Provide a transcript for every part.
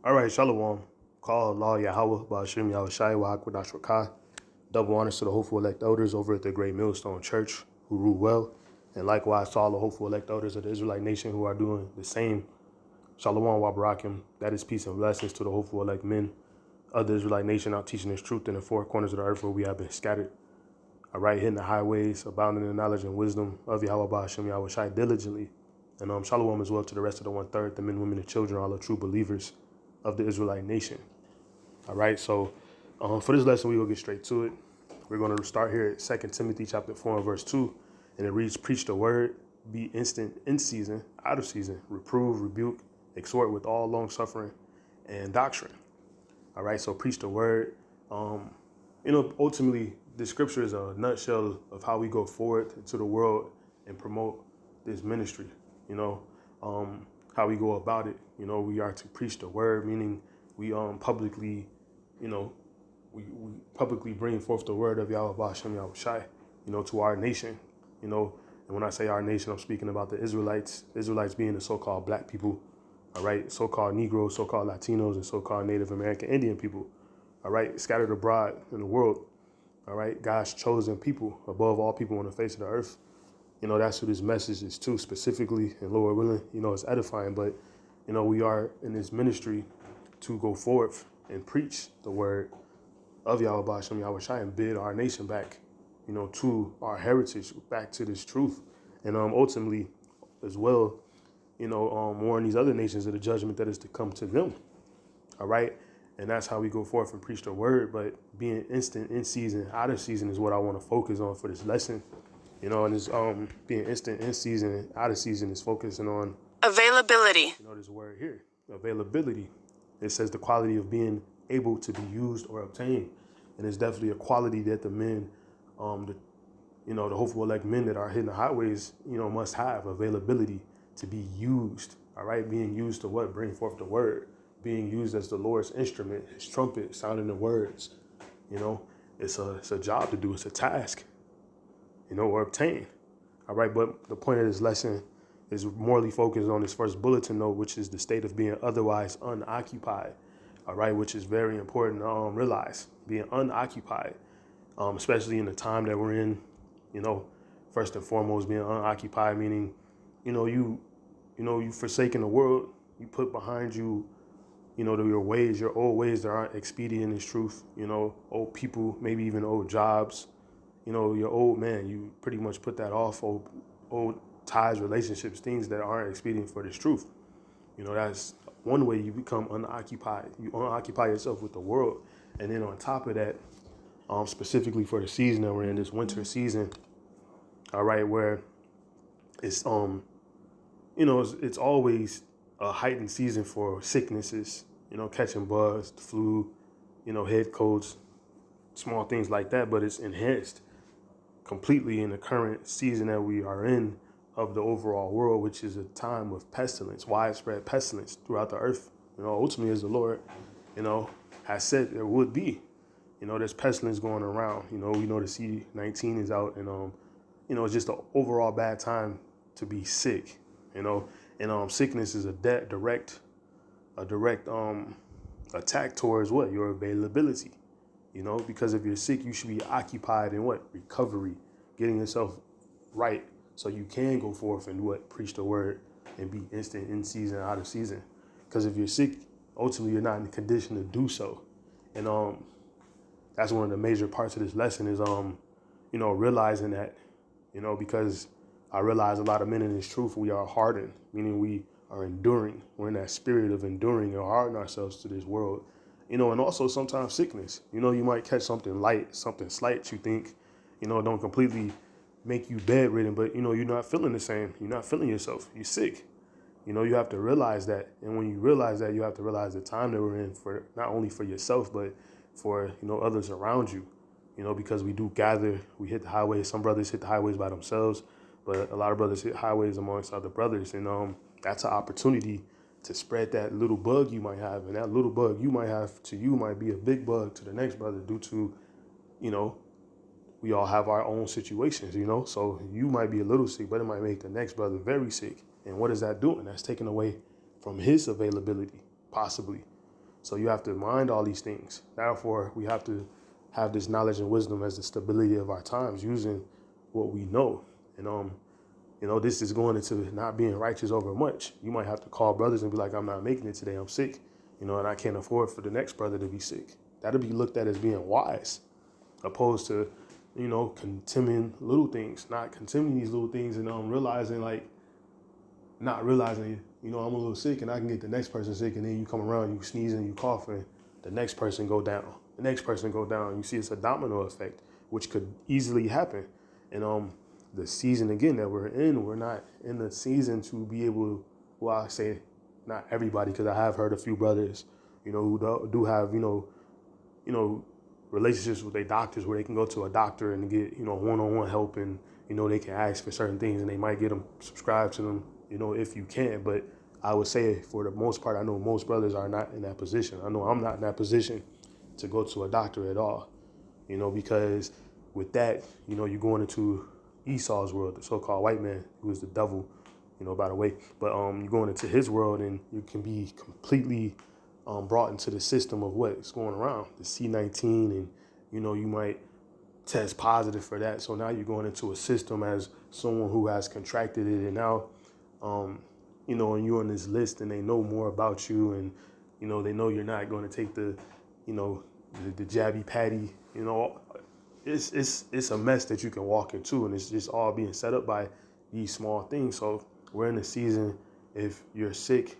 All right, Shalom. Call Allah Yahweh, Ba'ashim Yahushai, Wa'akwadash Rakah. Double honors to the hopeful elect elders over at the Great Millstone Church who rule well. And likewise to all the hopeful elect elders of the Israelite nation who are doing the same. Shalom wa barakim. That is peace and blessings to the hopeful elect men of the Israelite nation out teaching this truth in the four corners of the earth where we have been scattered. All right, hitting the highways, abounding in knowledge and wisdom of Yahweh Ba'ashim Yahushai diligently. And shalom as well to the rest of the 1/3, the men, women, and children, all the true believers of the Israelite nation. All right, so for this lesson, we will get straight to it. We're going to start here at 2 Timothy chapter 4 and verse 2, and it reads, "Preach the word, be instant in season, out of season, reprove, rebuke, exhort with all longsuffering and doctrine." All right, so preach the word. Ultimately, this scripture is a nutshell of how we go forward into the world and promote this ministry, how we go about it. We are to preach the word, meaning we publicly, we publicly bring forth the word of Yahweh Ba'ashim Yahushai, to our nation, and when I say our nation, I'm speaking about the Israelites being the so-called black people, all right, so-called Negroes, so-called Latinos, and so-called Native American Indian people, all right, scattered abroad in the world, all right, God's chosen people above all people on the face of the earth. That's who this message is to specifically, and Lord willing, it's edifying, but, we are in this ministry to go forth and preach the word of Yahweh Ba'ashim Yahushai and bid our nation back, to our heritage, back to this truth. And ultimately, as well, warn these other nations of the judgment that is to come to them. All right. And that's how we go forth and preach the word. But being instant in season, out of season is what I want to focus on for this lesson. And it's being instant in season, out of season is focusing on availability. This word here, availability. It says the quality of being able to be used or obtained. And it's definitely a quality that the men, the hopeful elect men that are hitting the highways, must have availability to be used. All right. Being used to what? Bring forth the word. Being used as the Lord's instrument, his trumpet, sounding the words. It's a job to do. It's a task, or obtain. All right. But the point of this lesson is morally focused on this first bulletin note, which is the state of being otherwise unoccupied. All right. Which is very important to realize. Being unoccupied, especially in the time that we're in, first and foremost, being unoccupied, meaning, you forsaken the world, you put behind you, your ways, your old ways that aren't expedient in this truth, old people, maybe even old jobs, your old man, you pretty much put that off, old ties, relationships, things that aren't expedient for this truth. That's one way you become unoccupied. You unoccupy yourself with the world. And then on top of that, specifically for the season that we're in, this winter season, all right, where it's, it's always a heightened season for sicknesses, catching bugs, the flu, head colds, small things like that. But it's enhanced completely in the current season that we are in of the overall world, which is a time of pestilence, widespread pestilence throughout the earth. Ultimately, as the Lord, has said there would be, there's pestilence going around. We know the C-19 is out, and it's just an overall bad time to be sick. And sickness is a direct attack towards what? Your availability. Because if you're sick, you should be occupied in what? Recovery, getting yourself right so you can go forth and preach the word and be instant in season, out of season. Because if you're sick, ultimately you're not in the condition to do so. And that's one of the major parts of this lesson is realizing that, because I realize a lot of men in this truth, we are hardened, meaning we are enduring. We're in that spirit of enduring and hardening ourselves to this world, and also sometimes sickness. You might catch something light, something slight you think, don't completely make you bedridden, but, you're not feeling the same. You're not feeling yourself. You're sick. You have to realize that. And when you realize that, you have to realize the time that we're in for not only for yourself, but for, others around you, because we do gather, we hit the highways. Some brothers hit the highways by themselves, but a lot of brothers hit highways amongst other brothers. And that's an opportunity to spread that little bug you might have. And that little bug you might have to you might be a big bug to the next brother due to, we all have our own situations, So you might be a little sick, but it might make the next brother very sick. And what is that doing? That's taking away from his availability, possibly. So you have to mind all these things. Therefore, we have to have this knowledge and wisdom as the stability of our times, using what we know. And this is going into not being righteous over much. You might have to call brothers and be like, I'm not making it today, I'm sick, and I can't afford for the next brother to be sick. That'll be looked at as being wise, opposed to, continuing little things, not continuing these little things and not realizing, I'm a little sick and I can get the next person sick, and then you come around, you sneezing, you coughing, the next person go down, the next person go down. You see, it's a domino effect, which could easily happen. And the season again that we're not in the season to be able to, well, I say not everybody, because I have heard a few brothers, who do have, relationships with their doctors where they can go to a doctor and get, one-on-one help, and, they can ask for certain things and they might get them subscribed to them, if you can. But I would say for the most part, I know most brothers are not in that position. I know I'm not in that position to go to a doctor at all, because with that, you're going into Esau's world, the so-called white man, who is the devil, by the way. But you're going into his world, and you can be completely brought into the system of what's going around, the C-19, and, you might test positive for that. So now you're going into a system as someone who has contracted it, and now, and you're on this list, and they know more about you, and, they know you're not going to take the jabby patty, it's a mess that you can walk into, and it's just all being set up by these small things. So we're in a season, if you're sick,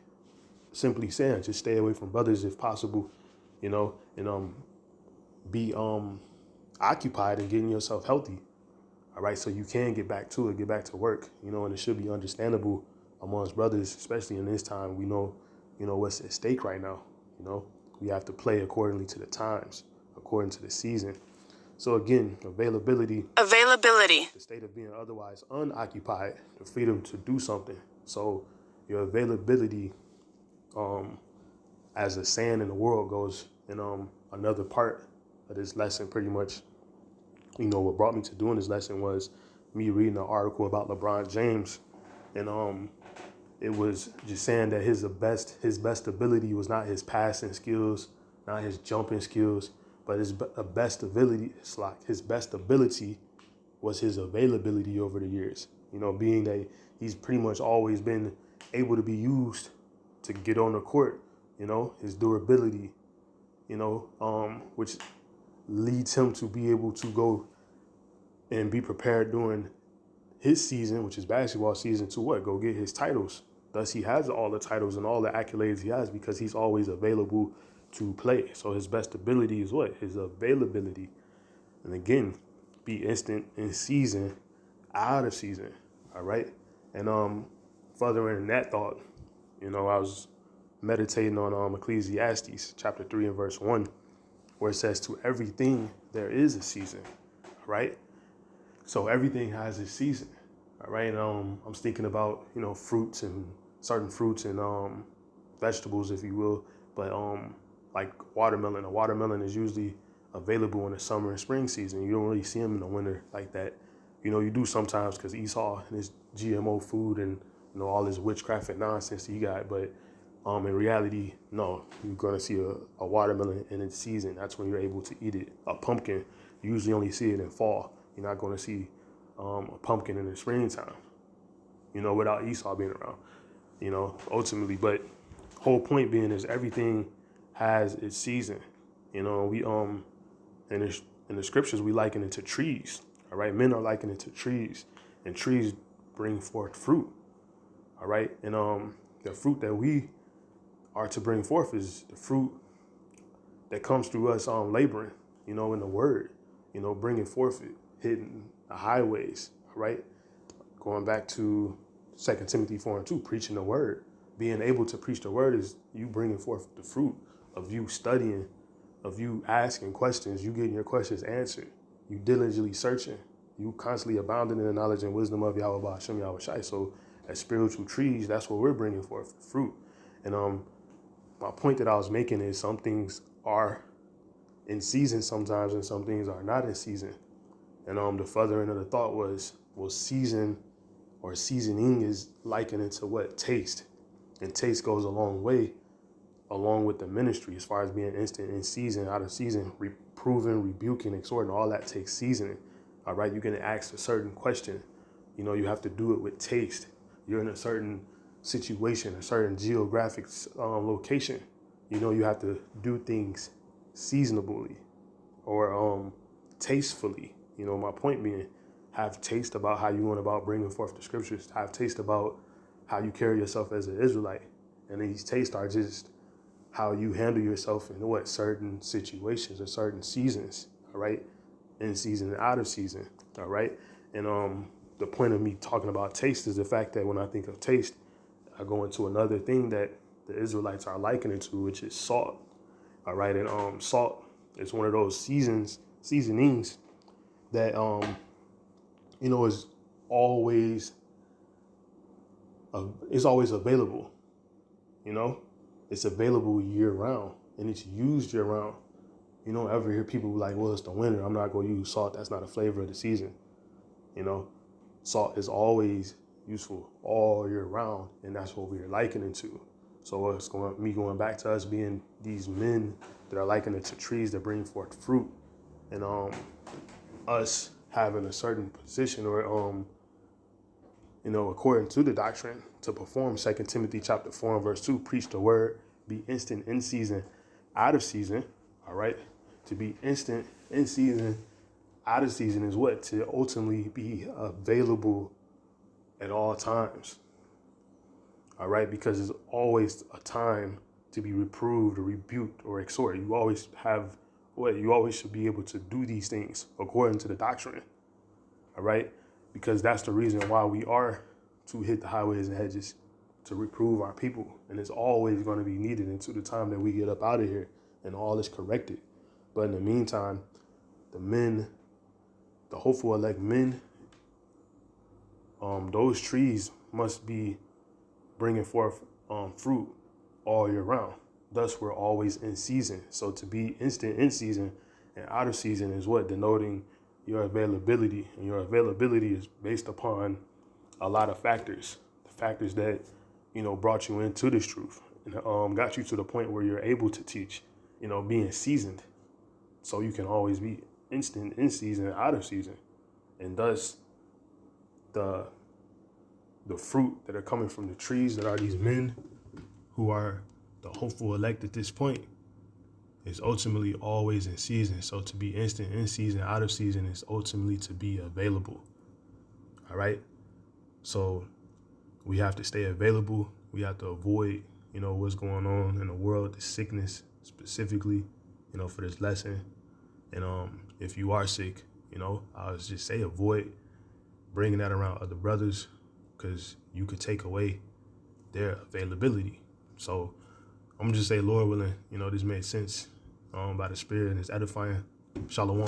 simply saying, just stay away from brothers if possible, and be occupied and getting yourself healthy. All right, so you can get back to it, get back to work, and it should be understandable amongst brothers, especially in this time. We know, what's at stake right now. We have to play accordingly to the times, according to the season. So again, availability, the state of being otherwise unoccupied, the freedom to do something. So your availability, as a saying in the world goes, and another part of this lesson, pretty much, what brought me to doing this lesson was me reading an article about LeBron James, and it was just saying that his best ability was not his passing skills, not his jumping skills, but his best ability was his availability over the years. Being that he's pretty much always been able to be used to get on the court, his durability, which leads him to be able to go and be prepared during his season, which is basketball season, to go get his titles. Thus, he has all the titles and all the accolades he has because he's always available to play. So his best ability is what? His availability. And again, be instant in season, out of season. All right. And furthering that thought, I was meditating on Ecclesiastes chapter 3 and verse 1, where it says, to everything there is a season. Right. So everything has a season. All right. And I'm thinking about, fruits and certain fruits and vegetables, if you will. But like watermelon. A watermelon is usually available in the summer and spring season. You don't really see them in the winter like that. You do sometimes because Esau and his GMO food and all this witchcraft and nonsense he got. But in reality, no, you're gonna see a watermelon in its season. That's when you're able to eat it. A pumpkin, you usually only see it in fall. You're not gonna see a pumpkin in the springtime. Without Esau being around. Ultimately, but whole point being is everything has its season. We in the scriptures we liken it to trees. All right, men are likened it to trees, and trees bring forth fruit. All right, and the fruit that we are to bring forth is the fruit that comes through us laboring, in the word, bringing forth it, hitting the highways. All right, going back to 2 Timothy 4:2, preaching the word. Being able to preach the word is you bringing forth the fruit of you studying, of you asking questions, you getting your questions answered, you diligently searching, you constantly abounding in the knowledge and wisdom of Yahweh Hashem Yahweh Shai. So as spiritual trees, that's what we're bringing forth, fruit. And my point that I was making is some things are in season sometimes and some things are not in season. And the furthering of the thought was, well, season or seasoning is likened to what? Taste. And taste goes a long way along with the ministry, as far as being instant in season, out of season, reproving, rebuking, exhorting, all that takes seasoning. All right, you're going to ask a certain question. You have to do it with taste. You're in a certain situation, a certain geographic location. You have to do things seasonably or tastefully. My point being, have taste about how you went about bringing forth the scriptures. Have taste about how you carry yourself as an Israelite. And these tastes are just how you handle yourself in certain situations or certain seasons, all right? In season and out of season, all right? And the point of me talking about taste is the fact that when I think of taste, I go into another thing that the Israelites are likening to, which is salt, all right? And salt is one of those seasonings that, is always available, It's available year round and it's used year round. You don't ever hear people like, well, it's the winter, I'm not going to use salt. That's not a flavor of the season. Salt is always useful all year round, and that's what we're likening to. So it's going back to us being these men that are likened to trees that bring forth fruit, and us having a certain position or according to the doctrine, to perform 2 Timothy chapter 4 and verse 2, preach the word, be instant in season, out of season, all right? To be instant in season, out of season is what? To ultimately be available at all times, all right? Because there's always a time to be reproved or rebuked or exhort. You always should be able to do these things according to the doctrine, all right? Because that's the reason why we are to hit the highways and hedges, to reprove our people. And it's always going to be needed until the time that we get up out of here and all is corrected. But in the meantime, the hopeful elect men, those trees must be bringing forth fruit all year round. Thus, we're always in season. So to be instant in season and out of season is what? Denoting your availability. And your availability is based upon a lot of factors. The factors that, brought you into this truth and got you to the point where you're able to teach, being seasoned. So you can always be instant in season and out of season. And thus, the fruit that are coming from the trees that are these men who are the hopeful elect at this point is ultimately always in season. So to be instant in season, out of season is ultimately to be available. All right. So we have to stay available. We have to avoid, what's going on in the world, the sickness specifically, for this lesson. And if you are sick, I would just say avoid bringing that around other brothers, because you could take away their availability. So I'm just say, Lord willing, this made sense by the Spirit and it's edifying. Shalom.